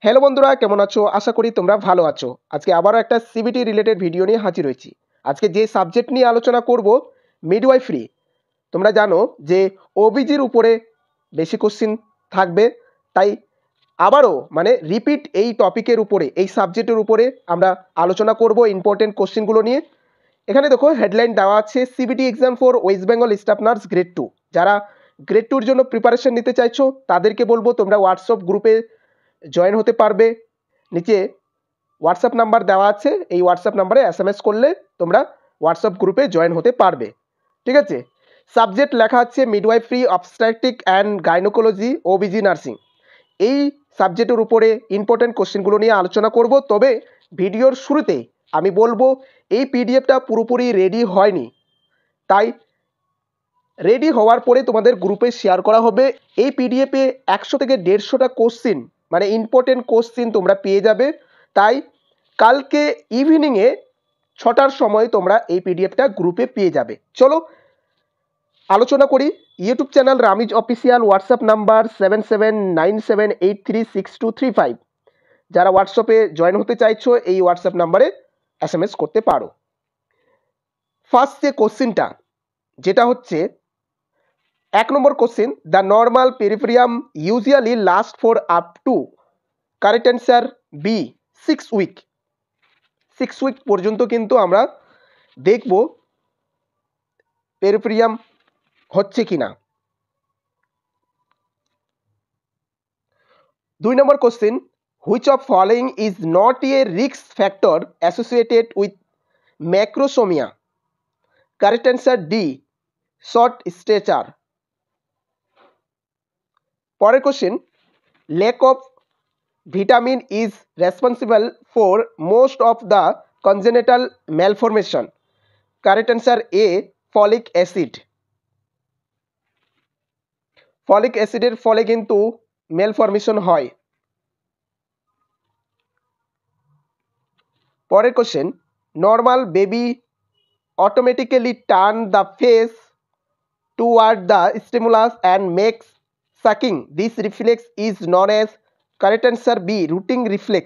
Hello বন্ধুরা, কেমন আছো? আশা করি তোমরা ভালো আছো। আজকে আবারও একটা সিবিটি রিলেটেড ভিডিও নিয়ে হাজির হয়েছি। আজকে যে সাবজেক্ট নিয়ে আলোচনা করব, মিডওয়াইফারি। তোমরা জানো যে ওবিজির উপরে বেশি কোশ্চিন থাকবে, তাই আবারও রিপিট এই টপিকের উপরে, এই সাবজেক্টের উপরে আমরা আলোচনা করব ইম্পর্টেন্ট কোশ্চিনগুলো নিয়ে। এখানে দেখো হেডলাইন দেওয়া আছে, CBT exam for West Bengal staff nurse grade 2। যারা গ্রেড 2-র জন্য প্রিপারেশন নিতে চাইছো তাদেরকে বলবো তোমরা হোয়াটসঅ্যাপ গ্রুপে জয়েন হতে পারবে। নিচে হোয়াটসঅ্যাপ নাম্বার দেওয়া আছে, এই হোয়াটসঅ্যাপ নাম্বারে এসএমএস করলে তোমরা হোয়াটসঅ্যাপ গ্রুপে জয়েন হতে পারবে। ঠিক আছে, সাবজেক্ট লেখা আছে midwifery, obstetric and gynaecology, OBG nursing. এই সাবজেক্টের উপরে ইম্পর্টেন্ট কোশ্চেনগুলো নিয়ে আলোচনা করব। তবে ভিডিওর শুরুতে আমি বলবো এই পিডিএফটা পুরোপুরি রেডি হয়নি, তাই রেডি হওয়ার পরে তোমাদের গ্রুপে শেয়ার করা হবে। এই পিডিএফে 100 থেকে 150টা কোশ্চিন, ইম্পর্টেন্ট কোশ্চিন তোমরা পেয়ে যাবে। তাই কালকে ইভিনিংয়ে 6টার সময় তোমরা এই পিডিএফটা গ্রুপে পেয়ে যাবে। চলো আলোচনা করি। YouTube channel Ramiz official, WhatsApp number 7797836235। যারা হোয়াটসঅ্যাপে জয়েন হতে চাইছো এই হোয়াটসঅ্যাপ নাম্বারে এসএমএস করতে পারো। ফার্স্ট যে কোশ্চিনটা, যেটা হচ্ছে 1 নম্বর question, the normal puerperium usually last for up to, correct answer B 6 week. 6 week পর্যন্ত কিন্তু আমরা দেখব পেরিফেরিয়াম হচ্ছে কিনা। 2 নম্বর question, which of following is not a risk factor associated with macrosomia, correct answer D short stature. পরের question, lack of vitamin is responsible for most of the congenital malformation, correct answer A folic acid. Folic অ্যাসিডের ফলে কিন্তু malformation হয়। পরের question, normal baby automatically turn the face toward the stimulus and makes sucking. This reflex is known as, correct answer B, rooting reflex.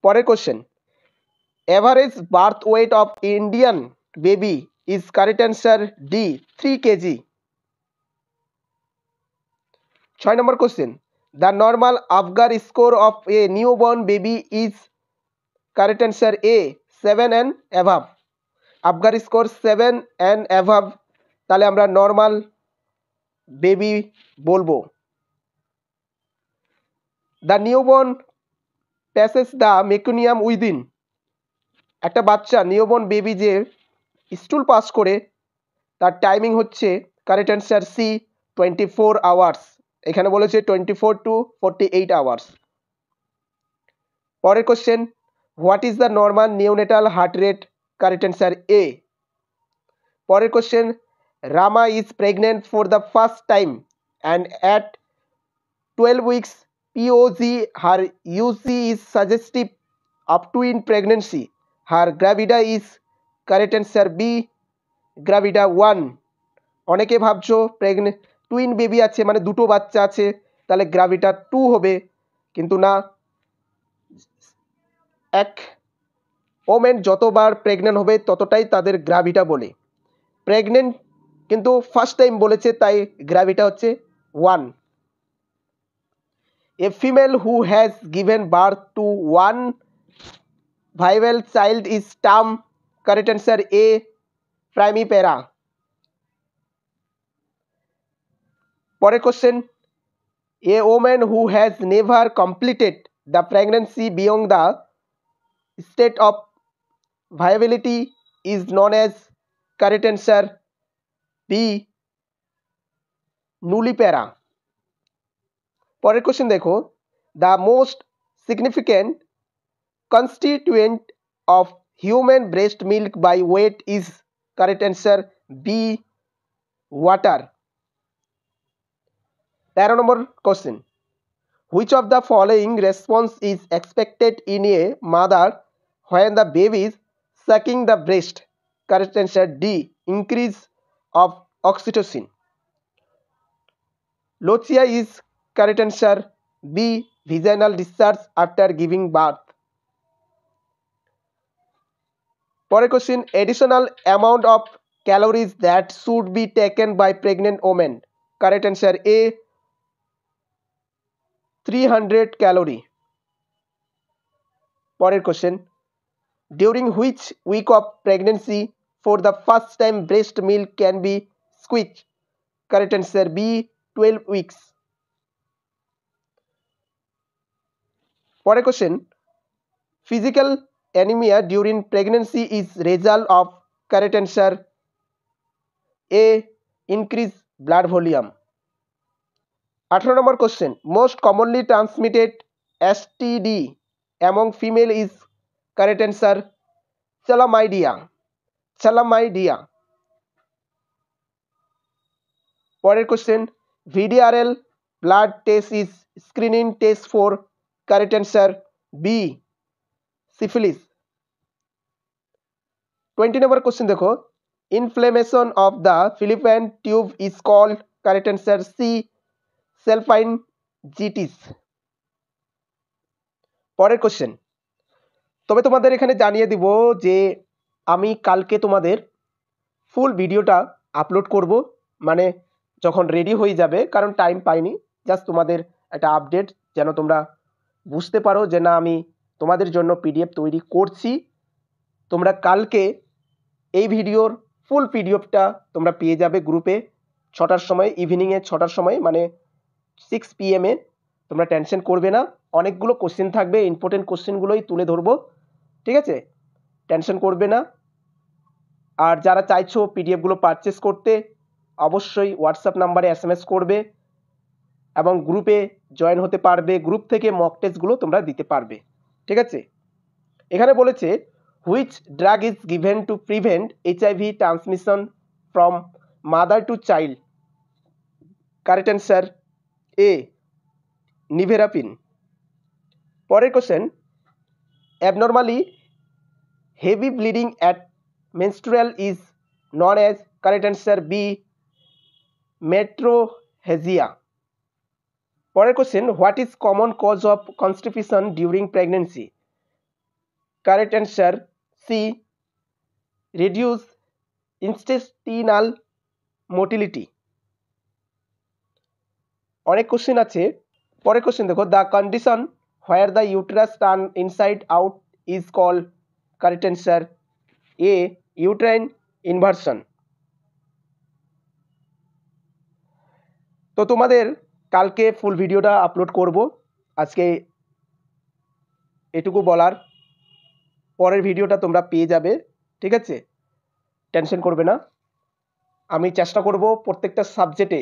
পরের question, average birth weight of Indian baby is, correct answer D 3 kg. 6 number question, the normal Apgar score of a newborn baby is, correct answer A 7 and above. Apgar score 7 and above, তাহলে আমরা normal baby বলবো। The newborn passes the meconium within, একটা বাচ্চা newborn baby যে স্টুল pass করে তার timing হচ্ছে, correct answer C 24 hours. এখানে বলেছে 24 to 48 আওয়ার্স। পরের question, what is the normal neonatal heart rate, correct answer A. পরের question, Rama is pregnant for the first time and at 12 weeks POG, her UC is suggestive of twin pregnancy. Her gravida is, correct answer B, gravida 1. অনেকে ভাবছো twin baby আছে মানে দুটো বাচ্চা আছে, তাহলে গ্রাভিটা 2 হবে, কিন্তু না। এক ওমেন যতবার প্রেগনেন্ট হবে ততটাই তাদের গ্রাভিটা বলে। প্রেগনেন্ট কিন্তু ফার্স্ট টাইম বলেছে, তাই গ্রাভিটা হচ্ছে 1. A female who has given birth to one viable child is termed, correct answer A, primipara. পরের question, a woman who has never completed the pregnancy beyond the state of viability is known as, correct answer B, nullipara. পরের question দেখো, the most significant constituent of human breast milk by weight is, correct answer B, water. 13 number question, which of the following response is expected in a mother when the baby is sucking the breast, correct answer D, increase of oxytocin. Lochia is, correct answer B vaginal discharge after giving birth. পরের কোশ্চেন, additional amount of calories that should be taken by pregnant women. Correct answer A 300 calorie. পরের question, during which week of pregnancy for the first time breast milk can be switched? Correct answer B 12 weeks. পরের question, physical anemia during pregnancy is result of. Correct answer A increased blood volume. 18 number question, most commonly transmitted STD among female is. Correct answer chlamydia. পরের question, VDRL blood test is screening test for. Correct answer B syphilis. 20 number question দেখো, inflammation of the fallopian tube is called. Correct answer C salpingitis. পরের question, তবে তোমাদের এখানে জানিয়ে দিব যে আমি কালকে তোমাদের ফুল ভিডিওটা আপলোড করব, মানে যখন রেডি হয়ে যাবে, কারণ টাইম পাইনি, জাস্ট তোমাদের একটা আপডেট যেন তোমরা বুঝতে পারো যে না আমি তোমাদের জন্য পিডিএফ তৈরি করছি। তোমরা কালকে এই ভিডিওর ফুল পিডিএফটা তোমরা পেয়ে যাবে গ্রুপে 6টার সময়, ইভিনিংয়ে 6টার সময়, মানে 6 PM তোমরা টেনশন করবে না, অনেকগুলো কোশ্চেন থাকবে, ইম্পর্টেন্ট কোশ্চেনগুলোই তুলে ধরবো, ঠিক আছে, টেনশন করবে না। আর যারা চাইছো পিডিএফগুলো পারচেস করতে অবশ্যই হোয়াটসঅ্যাপ নাম্বারে SMS করবে এবং গ্রুপে জয়েন হতে পারবে, গ্রুপ থেকে মক টেস্টগুলো তোমরা দিতে পারবে, ঠিক আছে। এখানে বলেছে which drug is given to prevent HIV transmission from mother to child. Correct answer A nevirapine. পরের question, abnormally heavy bleeding at menstrual is known as. Correct answer B metrorrhagia. পরের question, what is common cause of constipation during pregnancy? Correct answer C reduce intestinal motility. অনেক question আছে, পরের question দেখো, the condition where the uterus turn inside out is called. Correct answer A uterine inversion. তো তোমাদের কালকে ফুল ভিডিওটা upload করব, আজকে এটুকু বলার, পরের ভিডিওটা তোমরা পেয়ে যাবে, ঠিক আছে, টেনশন করবে না। আমি চেষ্টা করব প্রত্যেকটা সাবজেক্টে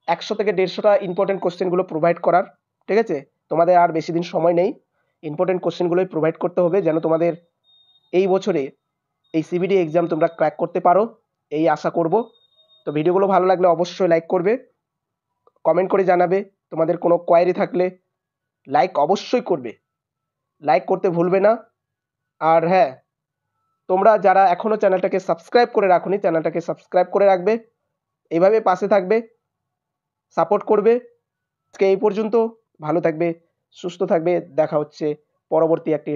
100 থেকে 150টা ইম্পর্টেন্ট কোশ্চেনগুলো প্রোভাইড করার, ঠিক আছে। তোমাদের আর বেশি দিন সময় নেই, ইম্পর্টেন্ট কোশ্চেনগুলোই প্রোভাইড করতে হবে যেন তোমাদের এই বছরে এই CBT এক্সাম তোমরা ক্র্যাক করতে পারো, এই আশা করব। তো ভিডিওগুলো ভালো লাগলে অবশ্যই লাইক করবে, কমেন্ট করে জানাবে, তোমাদের কোনো কোয়ারি থাকলে লাইক অবশ্যই করবে, লাইক করতে ভুলবে না। আর হ্যাঁ, তোমরা যারা এখনও চ্যানেলটাকে সাবস্ক্রাইব করে রাখোনি, চ্যানেলটাকে সাবস্ক্রাইব করে রাখবে, এইভাবে পাশে থাকবে, সাপোর্ট করবে। আজকে এই পর্যন্ত, ভালো থাকবে, সুস্থ থাকবে, দেখা হচ্ছে পরবর্তী একটি